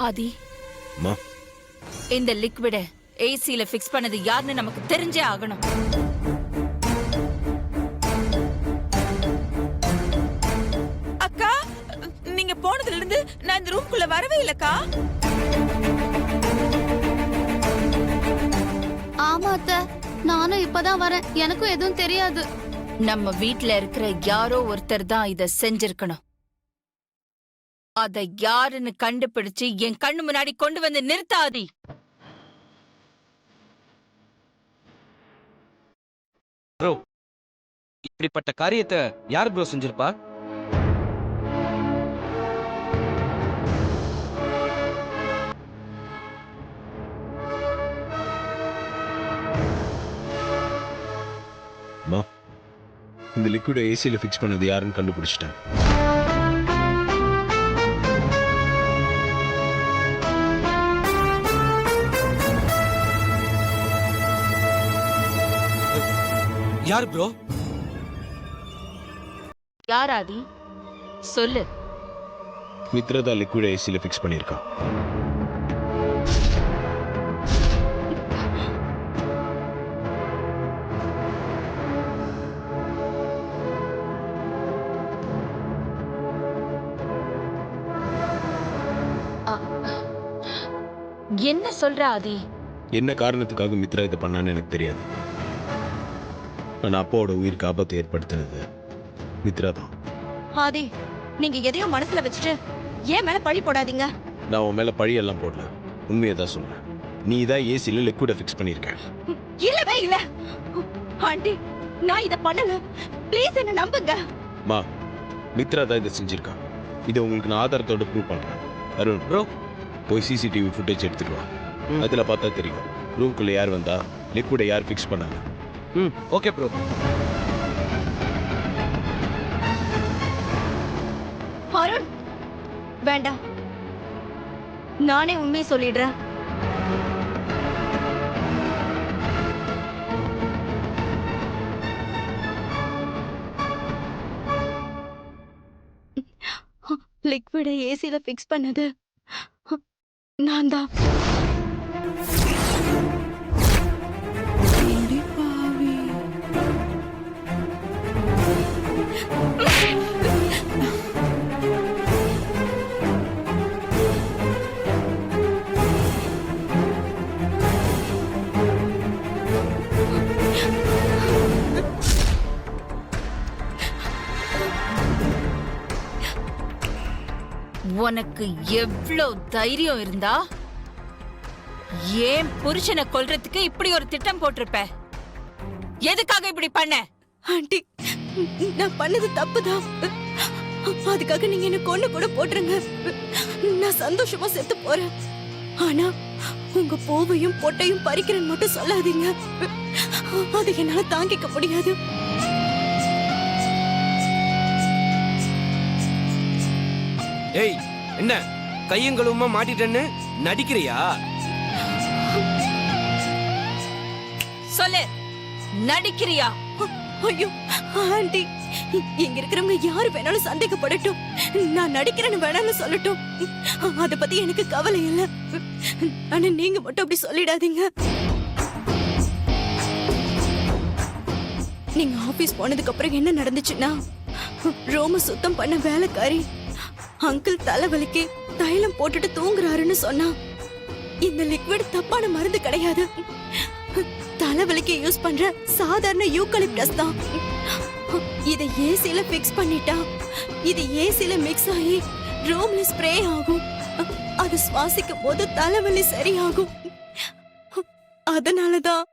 ஆதி, அம்மா, இந்த லிக்விட ஏசில ஃபிக்ஸ் பண்ணது யாருன்னு நமக்கு தெரிஞ்சே ஆகணும். அக்கா, நீங்க போனதுல இருந்து நான் இந்த ரூம்குள்ள வரவே இல்லக்கா. ஆமா அத்தை, நானும் இப்பதான் வரேன். எனக்கும் எதுவும் தெரியாது. நம்ம வீட்ல இருக்கிற யாரோ ஒருத்தர் தான் இத செஞ்சிருக்கணும். அத யாருன்னு கண்டுபிடிச்சு என் கண்ணு முன்னாடி கொண்டு வந்து நிறுத்தாதி. ப்ரோ, இப்படிப்பட்ட காரியத்தை யார் ப்ரோ செஞ்சிருப்பா? அம்மா, இந்த லிக்விட ஏசியில ஃபிக்ஸ் பண்ணது யாருன்னு கண்டுபிடிச்சிட்டேன். யார் ப்ரோ? யார் ஆதி? சொல்லு. மித்ரா தான் லிக்விட ஏசியில ஃபிக்ஸ் பண்ணியிருக்கா. என்ன சொல்ற ஆதி? என்ன காரணத்துக்காக மித்ரா இதை பண்ணான்னு எனக்கு தெரியாது. ஆனா அப்பாவோட உயிருக்கு ஆபத்தை ஏற்படுத்தினது மித்ரா தான். ஆதி, நீங்க எதையோ மனசுல வச்சுட்டு ஏன் மேல பழி போடாதீங்க. நான் உன் மேல பழி எல்லாம் போடல, உண்மையை தான் சொல்றேன். நீ தான் ஏசியில லிக்விட ஃபிக்ஸ் பண்ணியிருக்க. இல்லவே இல்ல ஆண்டி, நான் இத பண்ணல. ப்ளீஸ் என்ன நம்புங்க. மா, மித்ரா தான் இதை செஞ்சிருக்கா. இதை உங்களுக்கு நான் ஆதாரத்தோட ப்ரூவ் பண்றேன். அருண் ப்ரோ, போய் சிசிடிவி ஃபுட்டேஜ் எடுத்துட்டு வா. அதுல பார்த்தா தெரியும் ரூம்குள்ள யார் வந்தா, லிக்விட யார் ஃபிக்ஸ் பண்ணாங்க. Okay bro. அருண், வேண்டாம், நானே உண்மையை சொல்லிடுறேன். லிக்விட ஏசில ஃபிக்ஸ் பண்ணது நான் தான். உனக்கு எவ்ளோ தைரியம் இருந்தா ஏன் புருஷனை கொல்றதுக்கு இப்படி ஒரு திட்டம் போட்டிருப்ப? எதுக்காக இப்படி பண்ண? ஆண்டி, நான் பண்ணது தப்புதான். அதுக்காக நீங்க என்ன கொன்னு கூட போட்டுருங்க. நான் சந்தோஷமா செத்து போறேன். ஆனா உங்க பூவையும் பொட்டையும் பறிக்கிறேன்னு மட்டும் சொல்லாதீங்க. அது என்னால தாங்கிக்க முடியாது. ஏய், என்ன கையங்களுமா மாட்டிட்டேன்னு நடிக்கிறியா? சொல்லு, நடிக்கிறியா? ஐயோ ஆண்டி, இங்க இருக்கிறவங்க யாரு வேணாலும் சந்தேகப்படட்டும். நான் நடிக்கிறேன்னு வேணாலும் சொல்லட்டும். அத பத்தி எனக்கு கவலை இல்ல. ஆனா நீங்க மட்டும் அப்படி சொல்லிடாதீங்க. நீங்க ஆபீஸ் போனதுக்கு அப்புறம் என்ன நடந்துச்சுன்னா, ரோம சுத்தம் பண்ண வேலைக்காரி அங்கிள் தலைவலிக்கு தைலம் போட்டுட்டு தூங்குறாருன்னு சொன்னா. இந்த லிக்விட் தப்பான மருந்து கிடையாது. தலைவலிக்கு யூஸ் பண்ற சாதாரண யூக்கலிப்டஸ் தான். இதை ஏசில ஃபிக்ஸ் பண்ணிட்டா இது ஏசில மிக்ஸ் ஆகி ரூம்ல ஸ்ப்ரே ஆகும். அது சுவாசிக்கும் போது தலைவலி சரியாகும். அதனாலதான்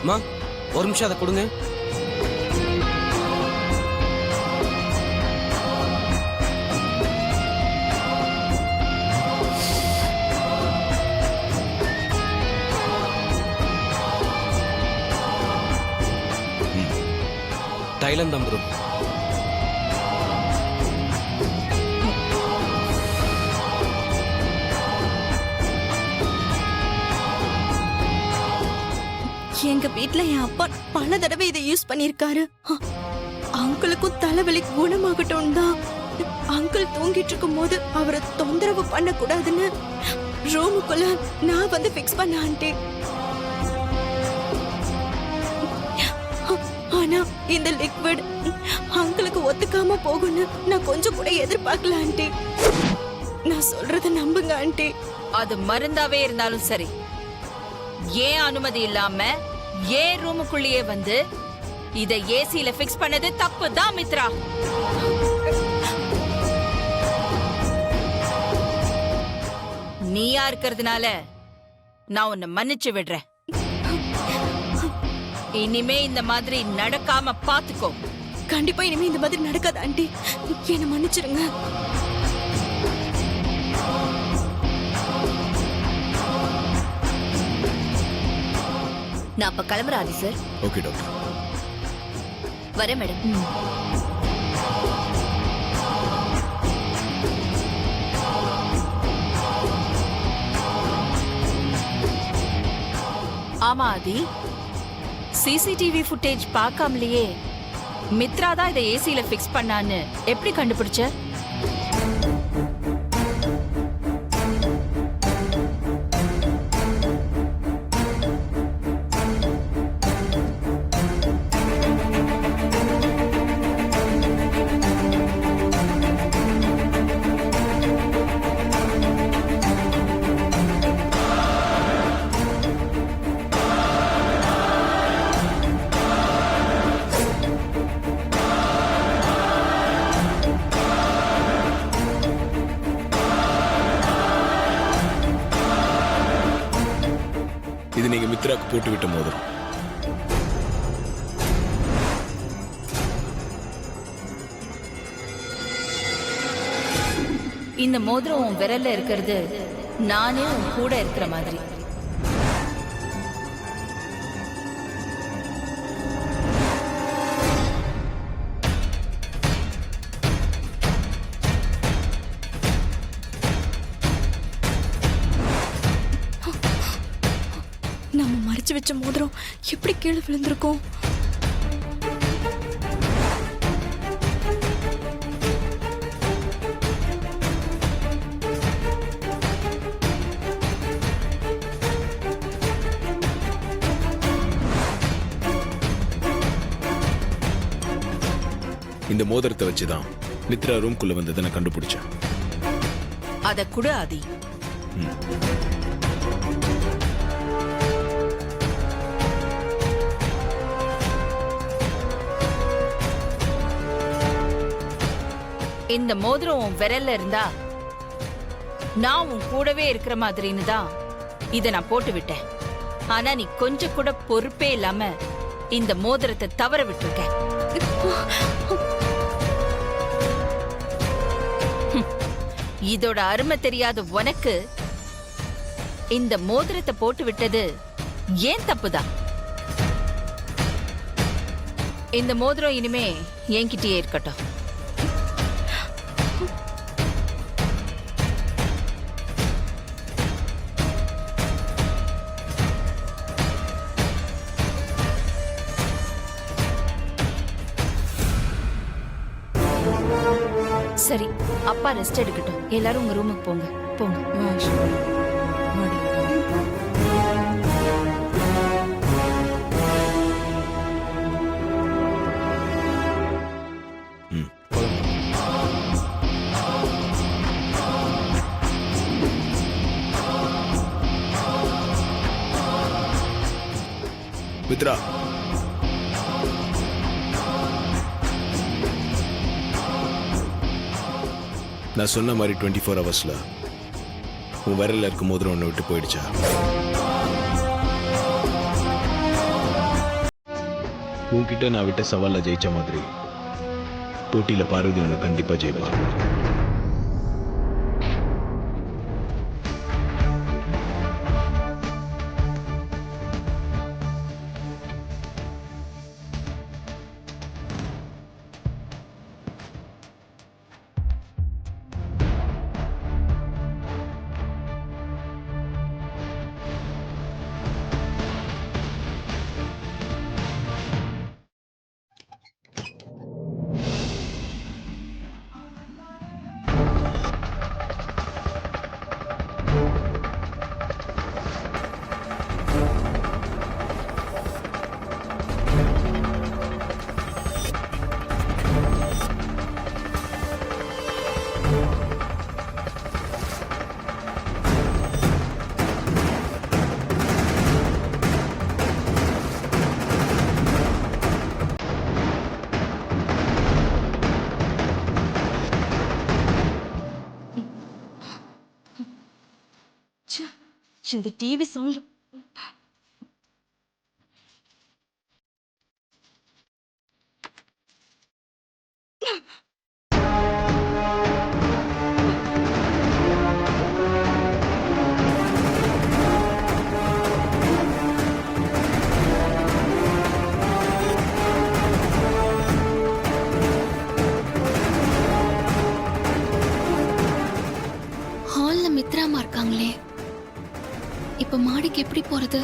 அம்மா ஒரு நிமிஷம் அதை கொடுங்க. தைலம் தான் ப்ரோ. எங்க வீட்ல என் அப்பா பல தடவை இதை யூஸ் பண்ணிருக்காரு. அங்கிளுக்கும் தலைவலி குணமாகட்டும் தான் அங்கிள் தூங்கிட்டு இருக்கும் போது அவரை தொந்தரவு பண்ண கூடாதுன்னு ரூமுக்குள்ள நான் வந்து ஃபிக்ஸ் பண்ண ஆண்டி. ஆனா இந்த லிக்விட் அங்கிளுக்கு ஒத்துக்காம போகும்னு நான் கொஞ்சம் கூட எதிர்பார்க்கல ஆண்டி. நான் சொல்றத நம்புங்க ஆண்டி. அது மருந்தாவே இருந்தாலும் சரி, ஏன் அனுமதி இல்லாம ஏன் ரூமுக்குள்ளேயே வந்து இத ஏசில ஃபிக்ஸ் பண்ணது தப்பு தான் மித்ரா. நீயா இருக்கிறதுனால நான் உன்னை மன்னிச்சு விடுறேன். இனிமே இந்த மாதிரி நடக்காம பாத்துக்கோ. கண்டிப்பா இனிமே இந்த மாதிரி நடக்காது ஆண்டி. என்ன மன்னிச்சிருங்க. நான் அப்ப கிளம்புறேன் ஆதி சார். Okay doctor. வரேன் மேடம். ஆமா ஆதி, சிசிடிவி ஃபுட்டேஜ் பார்க்காமலேயே மித்ரா தான் இதை ஏசில ஃபிக்ஸ் பண்ணான்னு எப்படி கண்டுபிடிச்ச? இது நீங்க மித்ராக்கு போட்டு விட்ட மோதிரம். இந்த மோதிரம் உன் விரல்ல இருக்கிறது நானே உன் கூட இருக்கிற மாதிரி. நம்ம மறைச்சு வச்ச மோதிரம் எப்படி கீழே விழுந்திருக்கோம்? இந்த மோதிரத்தை வச்சுதான் மித்ரா ரூம்குள்ள வந்ததை நான் கண்டுபிடிச்சேன். அத கூட ஆதி. இந்த மோதிரம் உன் விரல்ல இருந்தா நான் உன் கூடவே இருக்கிற மாதிரின்னு தான் இத நான் போட்டு விட்டேன். ஆனா நீ கொஞ்சம் கூட பொறுப்பே இல்லாம இந்த மோதிரத்தை தவற விட்டுருக்க. இதோட அருமை தெரியாத உனக்கு இந்த மோதிரத்தை போட்டு விட்டது ஏன் தப்புதான். இந்த மோதிரம் இனிமே என்கிட்டயே இருக்கட்டும். சரி, அப்பா ரெஸ்ட் எடுக்கட்டும். எல்லாரும் உங்க ரூமுக்கு போங்க. போங்க. மித்ரா, நான் சொன்ன மாதிரி 24 ஹவர்ஸ்ல உன் விரல்ல இருக்கும் மோதிரம் ஒன்று விட்டு போயிடுச்சா? உன்கிட்ட நான் விட்ட சவால்ல ஜெயிச்ச மாதிரி போட்டியில பார்வதி உன்னை கண்டிப்பா ஜெயிப்பா. இந்த டிவி சவுண்ட் ஹால்ல மித்ராமா இருக்காங்களே, இப்ப மாடிக்கு எப்படி போறது?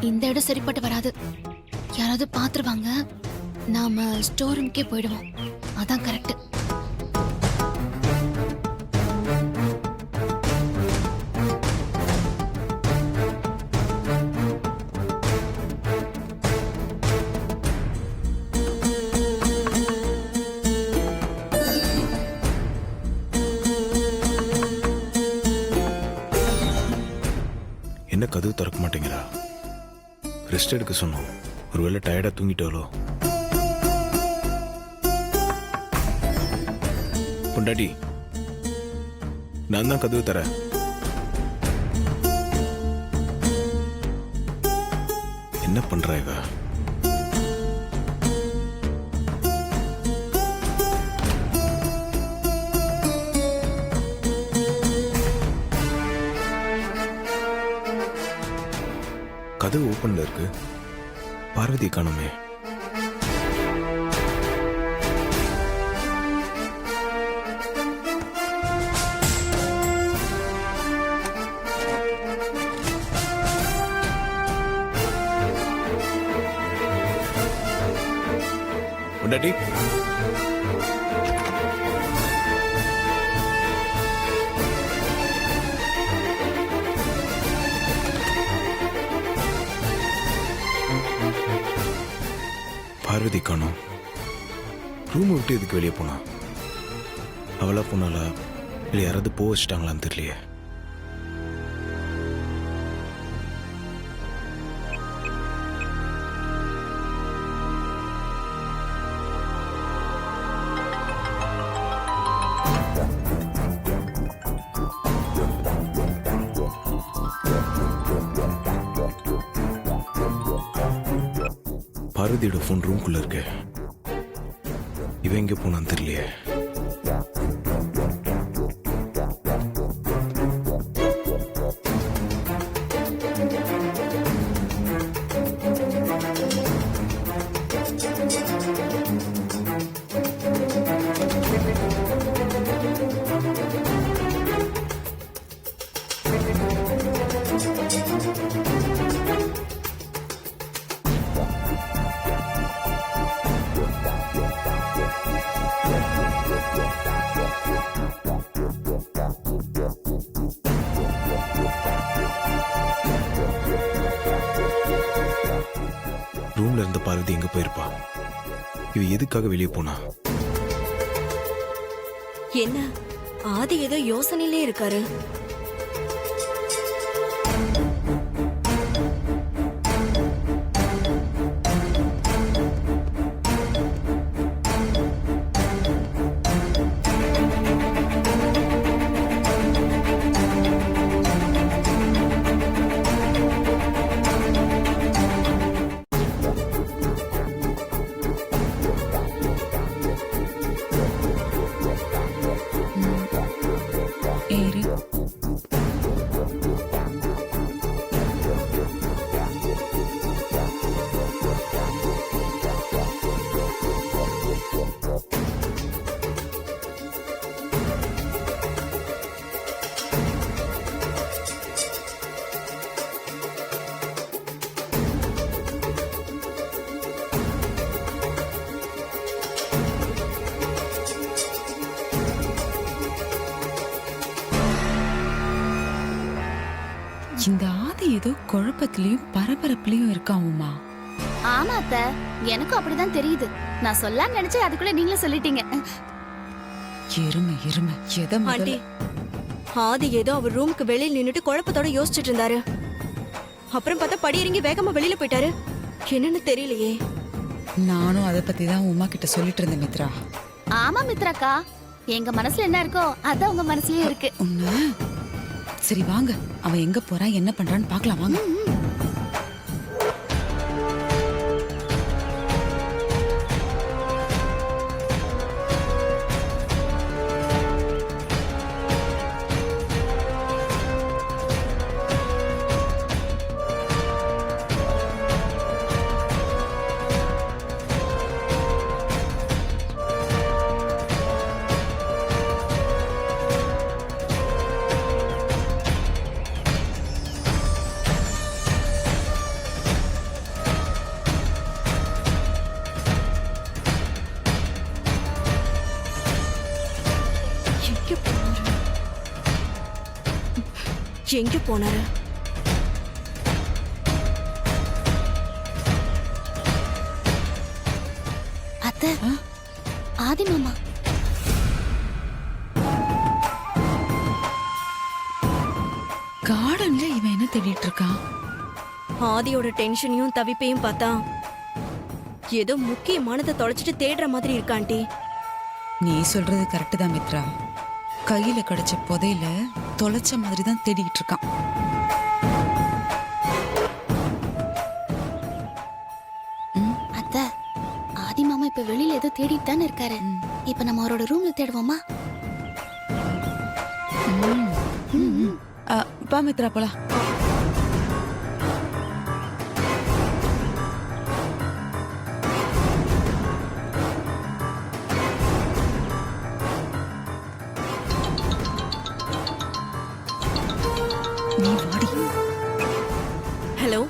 இந்த இடம் சரிப்பட்டு வராது. யாராவது பாத்துருவாங்க. நாம ஸ்டோர் ரூம்க்கே போயிடுவோம். அதான் கரெக்ட். என்ன கதவு திறக்க மாட்டேங்கிறா? ரெஸ்ட் எடுக்க சொன்னோம். ஒருவேளை டயர்டா தூங்கிட்டாலோ? பொண்டாட்டி, நான் தான் கதவு தரேன். என்ன பண்றா இவ? கதவு ஓப்பன்ல இருக்கு. பார்வதி காணுமே. பொண்டாட்டி, பார்வதி காணோம். ரூம் விட்டு எதுக்கு வெளியே போனா? அவளா போனாலா இல்லை யாராவது போக வச்சுட்டாங்களான்னு தெரியலையே. பார்வதியோட ஃபோன் ரூம்குள்ள இருக்கு. இவன் எங்கே போனான்னு தெரியலையே. ரூம்ல இருந்த பார்வதி எங்க போயிருப்பா? இவ எதுக்காக வெளியே போனா? என்ன ஆதி ஏதோ யோசனையிலே இருக்காரு. இந்த ஆதி ஏதோ குழப்பத்திலயும் பரபரப்புலயும் இருக்கான் உமா. ஆமா அத்தை, எனக்கும் அப்படிதான் தெரியுது. நான் சொல்லலாம்னு நினைச்சேன், அதுக்குள்ள நீங்களே சொல்லிட்டீங்க. எருமை எருமை எதை ஆண்டி, முதல்ல ஆதி ஏதோ அவர் ரூமுக்கு வெளியில் நின்னுட்டு குழப்பத்தோட யோசிச்சுட்டு இருந்தாரு. அப்புறம் பார்த்தா படி இறங்கி வேகமா வெளியில போயிட்டாரு. என்னன்னு தெரியலையே. நானும் அதை பத்தி தான் உமா கிட்ட சொல்லிட்டு இருந்தேன் மித்ரா. ஆமா மித்ராக்கா, எங்க மனசுல என்ன இருக்கோ அதான் உங்க மனசுலயும் இருக்கு. உன்ன சரி வாங்க, அவன் எங்க போறான் என்ன பண்றான்னு பார்க்கலாம் வாங்க. எங்க போனாரு? அத்தை, ஆதி மாமா. கார்டன்ல இவன் என்ன தேடிட்டு இருக்கான்? ஆதியோட டென்ஷனையும் தவிப்பையும் பார்த்தா ஏதோ முக்கியமானதை தொலைச்சிட்டு தேடுற மாதிரி இருக்காண்டி. நீ சொல்றது கரெக்ட் தான் மித்ரா. கையில கிடைச்ச புதையில தொலைச்ச மாதிரி தான் தேடிக்கிட்டு இருக்கான். அத்தை, ஆதி மாமா இப்ப வெளியில ஏதோ தேடிட்டு தானே இருக்காரு. இப்ப நம்ம அவரோட ரூம்ல தேடுவோமா? பா மித்ரா போலாம். நீ வாடி. ஹலோ,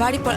வாடி போ